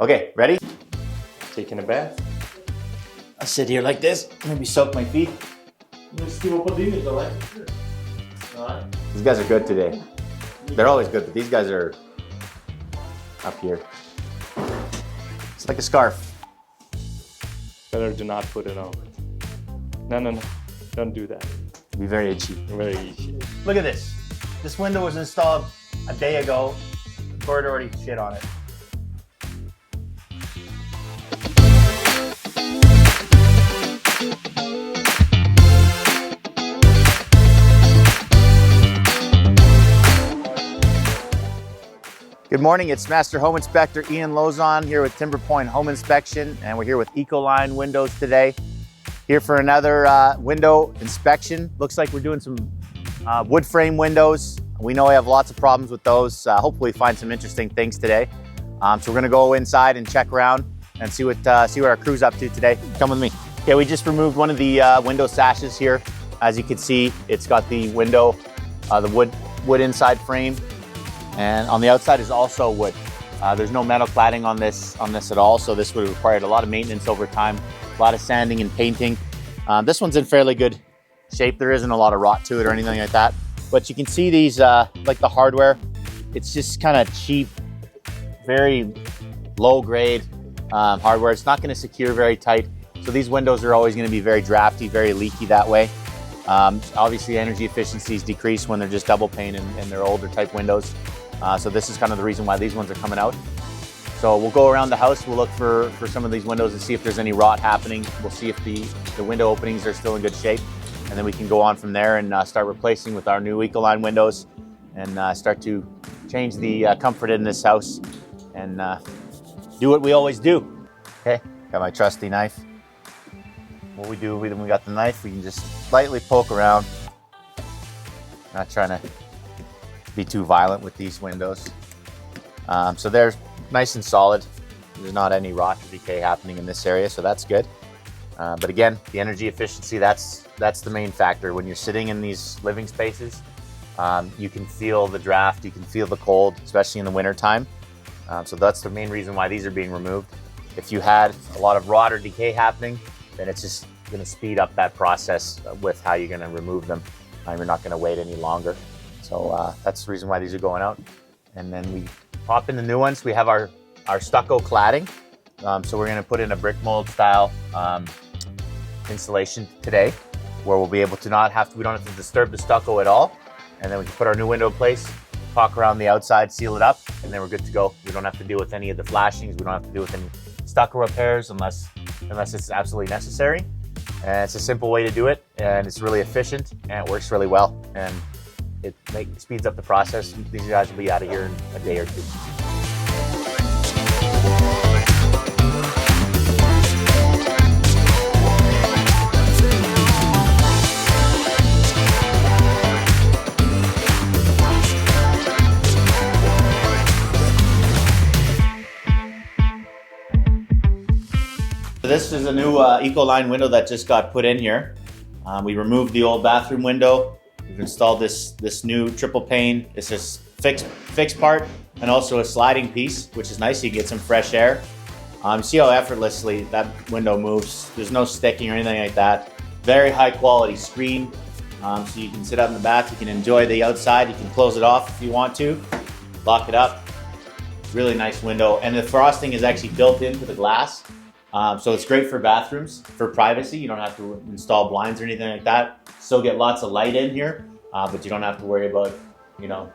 Okay, ready? Taking a bath. I'll sit here like this, maybe soak my feet. These guys are good today. They're always good, but these guys are up here. It's like a scarf. Better do not put it on. No. Don't do that. It'd be very itchy. Very easy. Look at this. This window was installed a day ago. Gord already shit on it. Good morning, it's Master Home Inspector Ian Lozon here with Timber Pointe Home Inspection, and we're here with Ecoline windows today. Here for another window inspection. Looks like we're doing some wood frame windows. We know we have lots of problems with those. Hopefully find some interesting things today. So we're gonna go inside and check around and see what our crew's up to today. Come with me. Okay, we just removed one of the window sashes here. As you can see, it's got the window, the wood inside frame. And on the outside is also wood. There's no metal cladding on this at all, so this would have required a lot of maintenance over time, a lot of sanding and painting. This one's in fairly good shape. There isn't a lot of rot to it or anything like that. But you can see these, like the hardware, it's just kind of cheap, very low grade hardware. It's not gonna secure very tight. So these windows are always gonna be very drafty, very leaky that way. Obviously energy efficiencies decrease when they're just double pane and they're older type windows. So this is kind of the reason why these ones are coming out. So we'll go around the house, we'll look for some of these windows and see if there's any rot happening. We'll see if the window openings are still in good shape. And then we can go on from there and start replacing with our new Ecoline windows and start to change the comfort in this house and do what we always do. Okay, got my trusty knife. What we do when we got the knife, we can just lightly poke around. Not trying to be too violent with these windows. So they're nice and solid. There's not any rot or decay happening in this area, so that's good. But again, the energy efficiency, that's the main factor. When you're sitting in these living spaces, you can feel the draft, you can feel the cold, especially in the winter time. So that's the main reason why these are being removed. If you had a lot of rot or decay happening, then it's just going to speed up that process with how you're going to remove them. You're not going to wait any longer. So that's the reason why these are going out. And then we pop in the new ones. We have our stucco cladding. So we're going to put in a brick mold style installation today, where we'll be able to we don't have to disturb the stucco at all. And then we can put our new window in place, caulk around the outside, seal it up, and then we're good to go. We don't have to deal with any of the flashings. We don't have to deal with any stucco repairs unless it's absolutely necessary. And it's a simple way to do it, and it's really efficient, and it works really well, and it speeds up the process. These guys will be out of here in a day or two. This is a new Ecoline window that just got put in here. We removed the old bathroom window. We've installed this new triple pane. It's this fixed part and also a sliding piece, which is nice. You get some fresh air. See how effortlessly that window moves. There's no sticking or anything like that. Very high quality screen. So you can sit out in the bath. You can enjoy the outside. You can close it off if you want to. Lock it up. Really nice window. And the frosting is actually built into the glass. So it's great for bathrooms, for privacy. You don't have to install blinds or anything like that. Still get lots of light in here, but you don't have to worry about,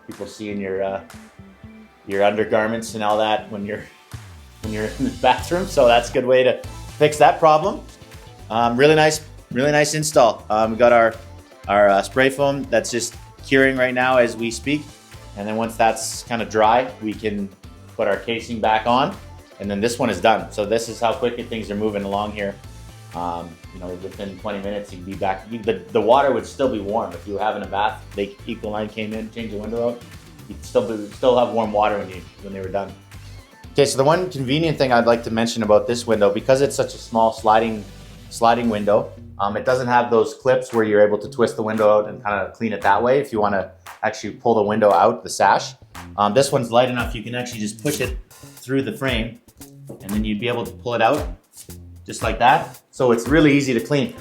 people seeing your undergarments and all that when you're in the bathroom. So that's a good way to fix that problem. Really nice install. We got our spray foam that's just curing right now as we speak. And then once that's kind of dry, we can put our casing back on. And then this one is done. So this is how quickly things are moving along here. Within 20 minutes, you'd be back. The water would still be warm. If you were having a bath, Ecoline came in, changed the window out, you'd still have warm water when they were done. Okay, so the one convenient thing I'd like to mention about this window, because it's such a small sliding window, it doesn't have those clips where you're able to twist the window out and kind of clean it that way if you want to actually pull the window out, the sash. This one's light enough you can actually just push it through the frame and then you'd be able to pull it out just like that. So it's really easy to clean.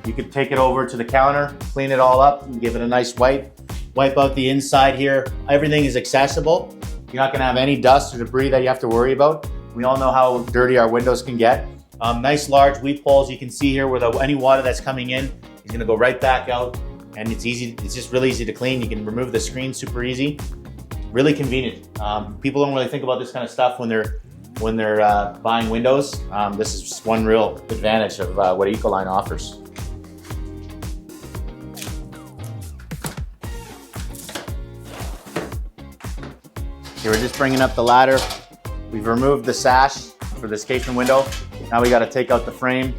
You could take it over to the counter, clean it all up, and give it a nice wipe. Wipe out the inside here. Everything is accessible. You're not gonna have any dust or debris that you have to worry about. We all know how dirty our windows can get. Nice large weep holes. You can see here where any water that's coming in is gonna go right back out, and it's easy. It's just really easy to clean. You can remove the screen super easy. Really convenient. People don't really think about this kind of stuff when they're buying windows. This is just one real advantage of what Ecoline offers. Here, we're just bringing up the ladder. We've removed the sash for this casement window. Now we got to take out the frame.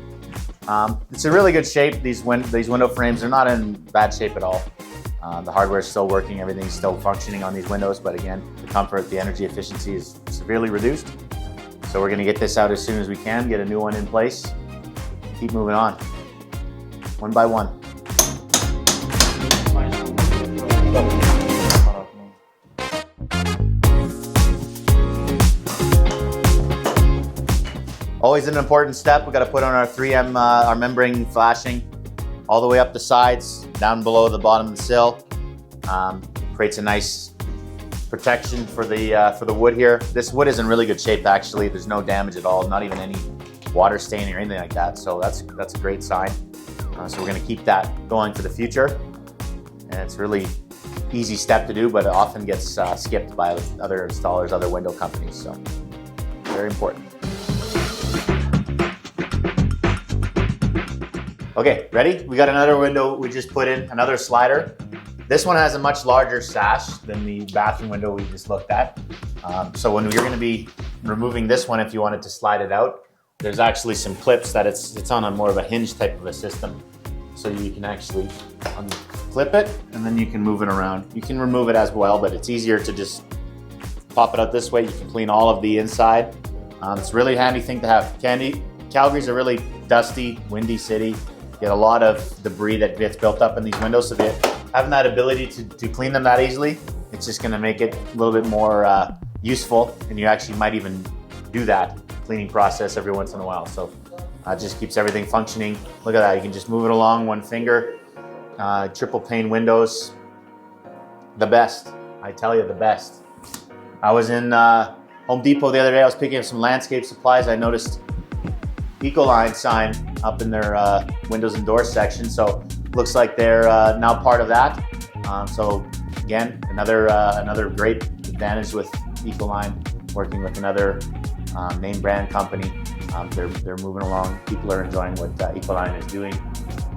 It's in really good shape. These window frames are not in bad shape at all. The hardware is still working, everything's still functioning on these windows, but again, the comfort, the energy efficiency is severely reduced. So we're gonna get this out as soon as we can, get a new one in place, keep moving on, one by one. Always an important step. We got to put on our 3M, our membrane flashing, all the way up the sides, down below the bottom of the sill. Creates a nice protection for the wood here. This wood is in really good shape actually. There's no damage at all, not even any water staining or anything like that. So that's a great sign. So we're going to keep that going for the future. And it's a really easy step to do, but it often gets skipped by other installers, other window companies. So very important. Okay, ready? We got another window we just put in, another slider. This one has a much larger sash than the bathroom window we just looked at. So when you're gonna be removing this one, if you wanted to slide it out, there's actually some clips that it's on a more of a hinge type of a system. So you can actually unclip it and then you can move it around. You can remove it as well, but it's easier to just pop it out this way. You can clean all of the inside. It's a really handy thing to have. Calgary's a really dusty, windy city. Get a lot of debris that gets built up in these windows, so having that ability to clean them that easily, it's just going to make it a little bit more useful, and you actually might even do that cleaning process every once in a while. So it just keeps everything functioning. Look at that, you can just move it along one finger. Triple pane windows, the best. I tell you, the best. I was in Home Depot the other day. I was picking up some landscape supplies. I noticed Ecoline sign up in their windows and doors section, so looks like they're now part of that. So again, another great advantage with Ecoline, working with another name brand company. They're moving along. People are enjoying what Ecoline is doing,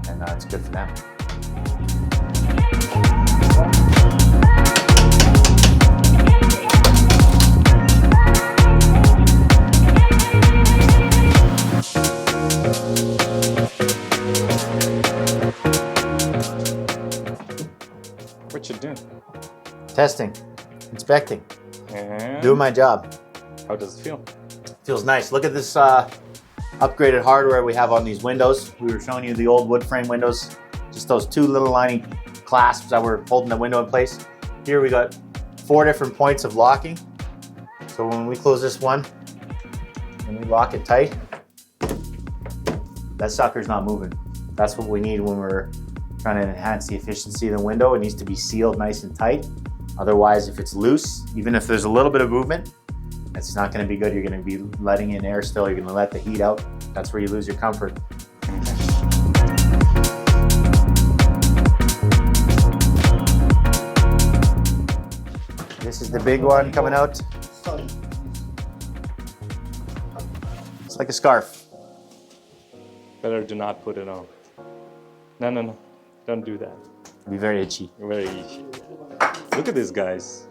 and it's good for them. What you doing? Testing, inspecting, And doing my job. how does it feel? Feels nice. Look at this upgraded hardware we have on these windows. We were showing you the old wood frame windows, just those two little tiny clasps that were holding the window in place. Here we got 4 different points of locking. So when we close this one and we lock it tight, that sucker's not moving. That's what we need when we're trying to enhance the efficiency of the window. It needs to be sealed nice and tight. Otherwise, if it's loose, even if there's a little bit of movement, it's not going to be good. You're going to be letting in air still. You're going to let the heat out. That's where you lose your comfort. This is the big one coming out. It's like a scarf. Better do not put it on. No. Don't do that. It'll be very itchy. Very easy. Look at these guys.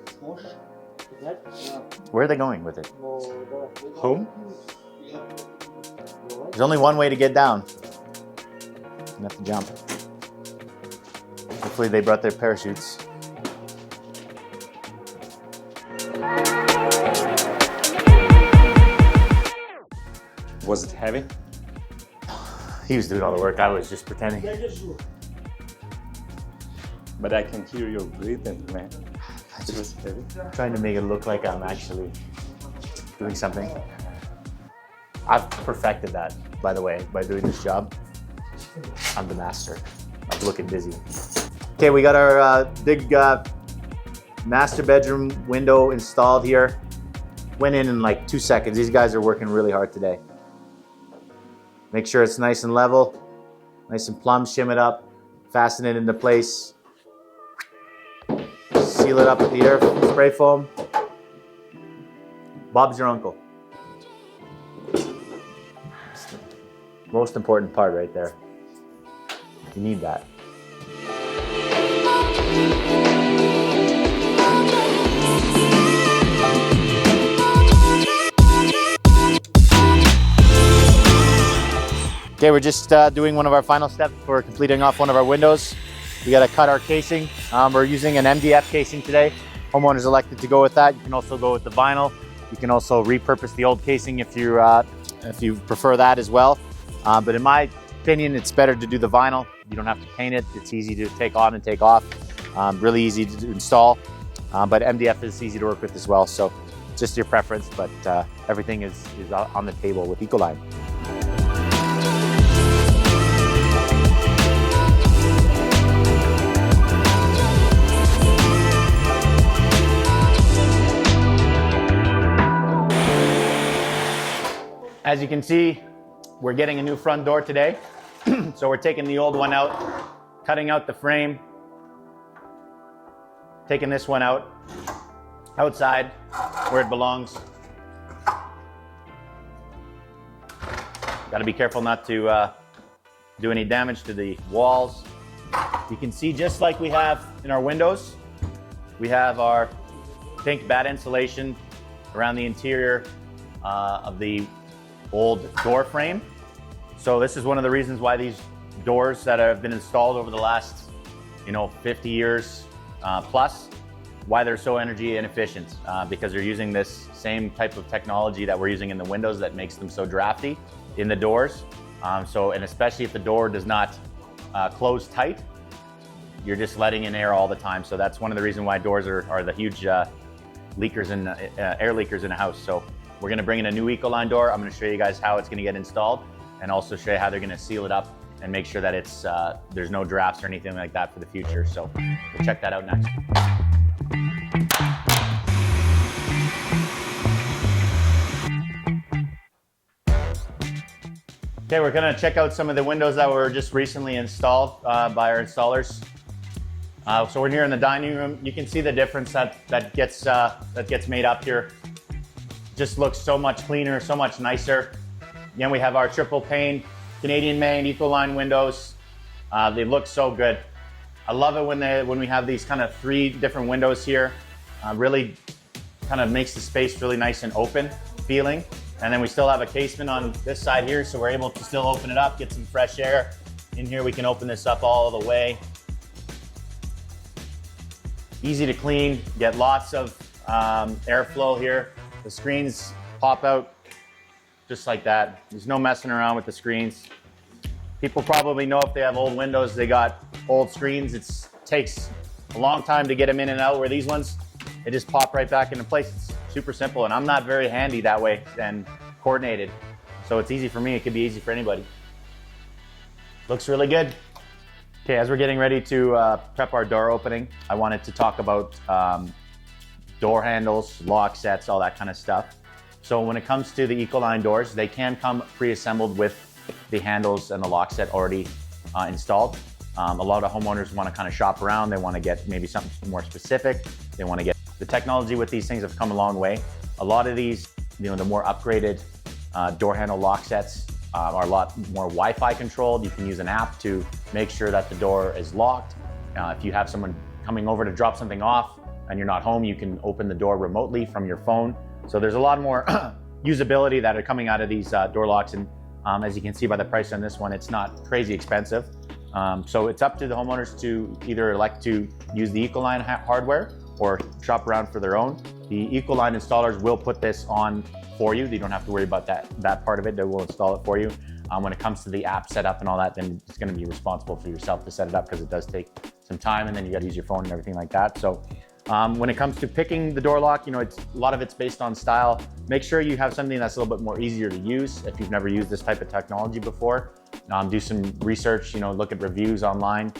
Where are they going with it? Home? There's only one way to get down. You have to jump. Hopefully they brought their parachutes. Was it heavy? He was doing all the work. I was just pretending. But I can hear your breathing, man. It was heavy. Trying to make it look like I'm actually doing something. I've perfected that, by the way, by doing this job. I'm the master of looking busy. Okay, we got our big master bedroom window installed here. Went in like 2 seconds. These guys are working really hard today. Make sure it's nice and level, nice and plumb, shim it up, fasten it into place. Seal it up with the air spray foam. Bob's your uncle. Most important part right there. You need that. Okay, we're just doing one of our final steps for completing off one of our windows. We got to cut our casing. We're using an MDF casing today. Homeowners elected to go with that. You can also go with the vinyl. You can also repurpose the old casing if you prefer that as well. But in my opinion, it's better to do the vinyl. You don't have to paint it. It's easy to take on and take off. Really easy to install. But MDF is easy to work with as well. So just your preference, but everything is on the table with Ecoline. As you can see, we're getting a new front door today. So we're taking the old one out, cutting out the frame, taking this one out, outside where it belongs. Got to be careful not to do any damage to the walls. You can see, just like we have in our windows, we have our pink batt insulation around the interior of the old door frame. So this is one of the reasons why these doors that have been installed over the last 50 years plus, why they're so energy inefficient, because they're using this same type of technology that we're using in the windows that makes them so drafty in the doors. And especially if the door does not close tight, you're just letting in air all the time. So that's one of the reasons why doors are the huge leakers in air leakers in a house. So we're going to bring in a new Ecoline door. I'm going to show you guys how it's going to get installed, and also show you how they're going to seal it up and make sure that it's there's no drafts or anything like that for the future. So we'll check that out next. Okay, we're going to check out some of the windows that were just recently installed by our installers. So we're here in the dining room. You can see the difference that gets made up here. Just looks so much cleaner, so much nicer. Again, we have our triple-pane Canadian made Ecoline windows. They look so good. I love it when we have these kind of 3 different windows here. Really kind of makes the space really nice and open feeling. And then we still have a casement on this side here, so we're able to still open it up, get some fresh air. In here we can open this up all the way. Easy to clean, get lots of airflow here. The screens pop out just like that. There's no messing around with the screens. People probably know if they have old windows, they got old screens. It takes a long time to get them in and out, where these ones, they just pop right back into place. It's super simple, and I'm not very handy that way and coordinated. So it's easy for me, it could be easy for anybody. Looks really good. Okay, as we're getting ready to prep our door opening, I wanted to talk about door handles, lock sets, all that kind of stuff. So when it comes to the Ecoline doors, they can come pre-assembled with the handles and the lock set already installed. A lot of homeowners want to kind of shop around. They want to get maybe something more specific. They want to get the technology with these things have come a long way. A lot of these, the more upgraded door handle lock sets are a lot more Wi-Fi controlled. You can use an app to make sure that the door is locked. If you have someone coming over to drop something off and you're not home, you can open the door remotely from your phone. So there's a lot more usability that are coming out of these door locks. And as you can see by the price on this one, it's not crazy expensive. So it's up to the homeowners to either elect to use the Ecoline hardware or shop around for their own. The Ecoline installers will put this on for you. You don't have to worry about that part of it. They will install it for you. When it comes to the app setup and all that, then it's going to be responsible for yourself to set it up, because it does take some time, and then you got to use your phone and everything like that. So When it comes to picking the door lock, a lot of it's based on style. Make sure you have something that's a little bit more easier to use if you've never used this type of technology before. Do some research, look at reviews online.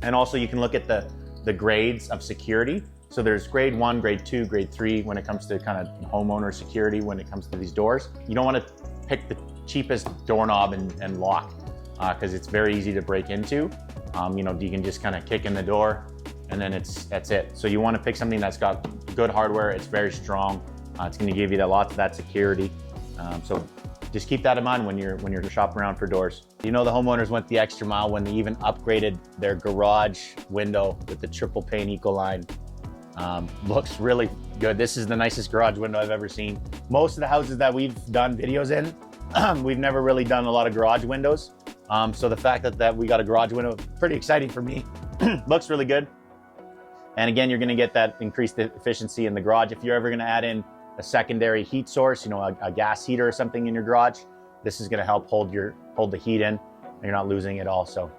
And also you can look at the grades of security. So there's grade 1, grade 2, grade 3 when it comes to kind of homeowner security when it comes to these doors. You don't want to pick the cheapest doorknob and lock because it's very easy to break into. You can just kind of kick in the door and then that's it. So you want to pick something that's got good hardware, it's very strong, it's going to give you lots of that security. So just keep that in mind when you're shopping around for doors. The homeowners went the extra mile when they even upgraded their garage window with the triple-pane Ecoline. Looks really good. This is the nicest garage window I've ever seen. Most of the houses that we've done videos in, we've never really done a lot of garage windows. So the fact that we got a garage window, pretty exciting for me. Looks really good. And again, you're gonna get that increased efficiency in the garage. If you're ever gonna add in a secondary heat source, a gas heater or something in your garage, this is gonna help hold the heat in and you're not losing it all. So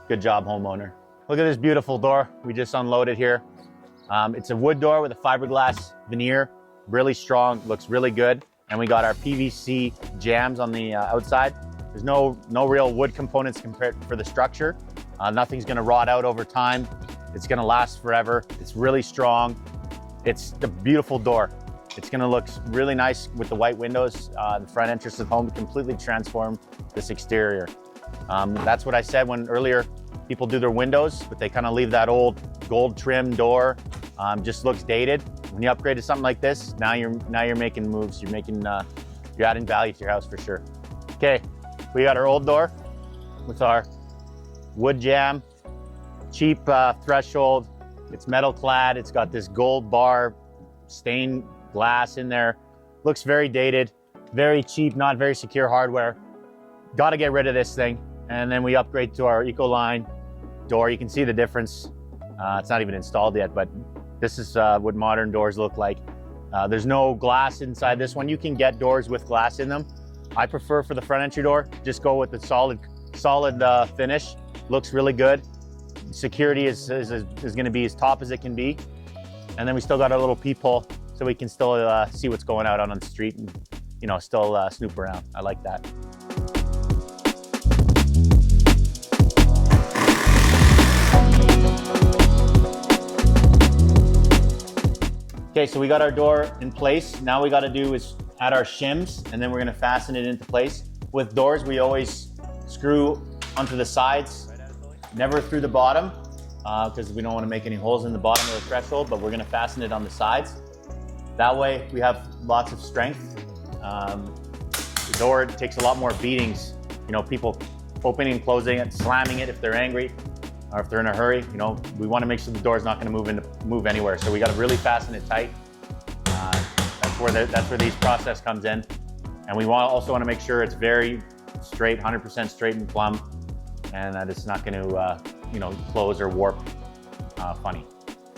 good job, homeowner. Look at this beautiful door we just unloaded here. It's a wood door with a fiberglass veneer, really strong, looks really good. And we got our PVC jambs on the outside. There's no real wood components compared for the structure. Nothing's gonna rot out over time. It's gonna last forever. It's really strong. It's a beautiful door. It's gonna look really nice with the white windows. The front entrance of the home completely transform this exterior. That's what I said when earlier people do their windows, but they kind of leave that old gold trim door. Just looks dated. When you upgrade to something like this, now you're making moves. You're adding value to your house for sure. Okay, we got our old door with our wood jamb, cheap threshold. It's metal clad. It's got this gold bar, stained glass in there. Looks very dated, very cheap, not very secure hardware. Got to get rid of this thing. And then we upgrade to our Ecoline door. You can see the difference. It's not even installed yet, but this is what modern doors look like. There's no glass inside this one. You can get doors with glass in them. I prefer for the front entry door, just go with the solid finish. Looks really good. Security is going to be as top as it can be. And then we still got our little peephole so we can still see what's going out on the street and still snoop around. I like that. Okay, so we got our door in place. Now we got to do is add our shims and then we're going to fasten it into place. With doors, we always screw onto the sides, never through the bottom because we don't want to make any holes in the bottom of the threshold, but we're going to fasten it on the sides. That way we have lots of strength. The door takes a lot more beatings. People opening and closing it, slamming it if they're angry or if they're in a hurry. We want to make sure the door is not going to move anywhere. So we got to really fasten it tight. That's where these process comes in. And we also want to make sure it's very straight, 100% straight and plumb, and that it's not going to, close or warp funny.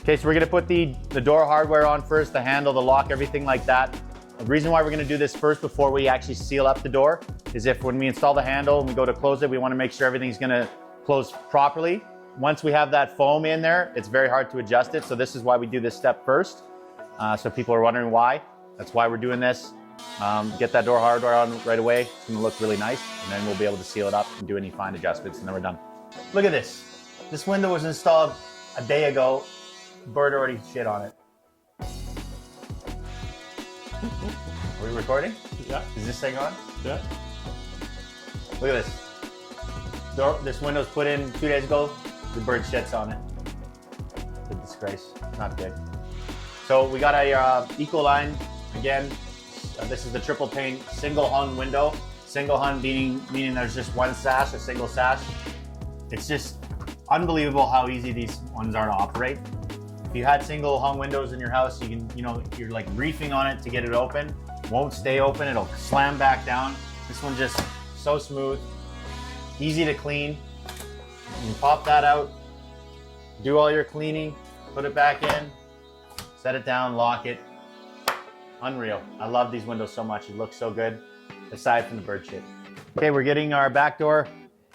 Okay, so we're going to put the door hardware on first, the handle, the lock, everything like that. The reason why we're going to do this first before we actually seal up the door is when we install the handle and we go to close it, we want to make sure everything's going to close properly. Once we have that foam in there, it's very hard to adjust it. So this is why we do this step first. So people are wondering why. That's why we're doing this. Get that door hardware on right away. It's gonna look really nice. And then we'll be able to seal it up and do any fine adjustments and then we're done. Look at this. This window was installed a day ago. Bird already shit on it. Are we recording? Yeah. Is this thing on? Yeah. Look at this. This window's put in 2 days ago. The bird shits on it. It's a disgrace. Not good. So we got a Ecoline. Again, this is the triple-pane single hung window. Single hung meaning there's just one sash, a single sash. It's just unbelievable how easy these ones are to operate. If you had single hung windows in your house, you can, you're like reefing on it to get it open. Won't stay open, it'll slam back down. This one's just so smooth, easy to clean. You can pop that out, do all your cleaning, put it back in, set it down, lock it. Unreal. I love these windows so much. It looks so good, aside from the bird shit. Okay, we're getting our back door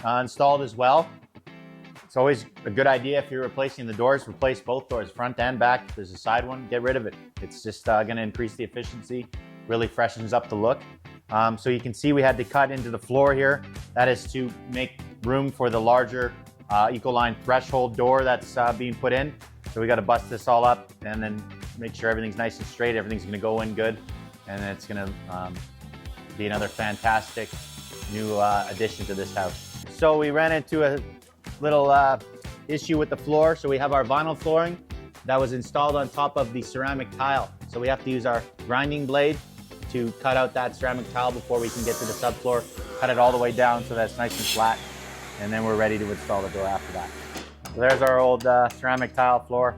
installed as well. It's always a good idea if you're replacing the doors, replace both doors, front and back. If there's a side one, get rid of it. It's just going to increase the efficiency, really freshens up the look. So you can see we had to cut into the floor here. That is to make room for the larger Ecoline threshold door that's being put in. So we got to bust this all up and then make sure everything's nice and straight. Everything's going to go in good, and it's going to be another fantastic new addition to this house. So we ran into a little issue with the floor. So we have our vinyl flooring that was installed on top of the ceramic tile. So we have to use our grinding blade to cut out that ceramic tile before we can get to the subfloor, cut it all the way down so that it's nice and flat, and then we're ready to install the door after that. So there's our old ceramic tile floor.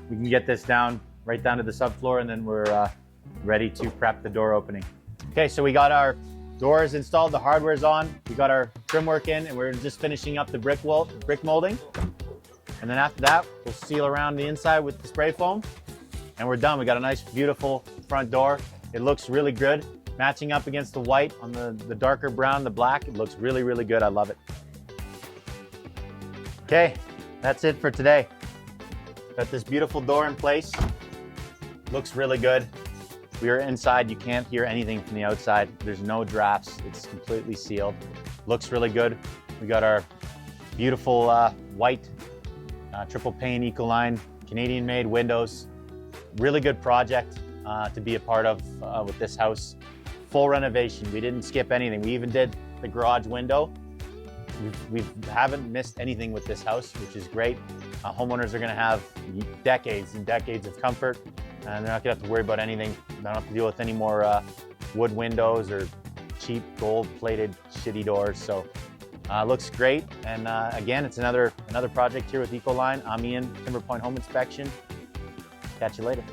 We can get this down right down to the subfloor, and then we're ready to prep the door opening. Okay, so we got our doors installed, the hardware's on, we got our trim work in, and we're just finishing up the brick molding. And then after that, we'll seal around the inside with the spray foam, and we're done. We got a nice, beautiful front door. It looks really good, matching up against the white on the darker brown, the black. It looks really, really good. I love it. Okay, that's it for today. Got this beautiful door in place. Looks really good. We are inside. You can't hear anything from the outside. There's no drafts. It's completely sealed. Looks really good. We got our beautiful white triple-pane Ecoline Canadian-made windows. Really good project to be a part of with this house. Full renovation. We didn't skip anything. We even did the garage window. We haven't missed anything with this house, which is great. Homeowners are going to have decades and decades of comfort, and they're not going to have to worry about anything. They don't have to deal with any more wood windows or cheap gold-plated shitty doors. So looks great. And again, it's another project here with Ecoline. I'm Ian, Timber Pointe Home Inspection. Catch you later.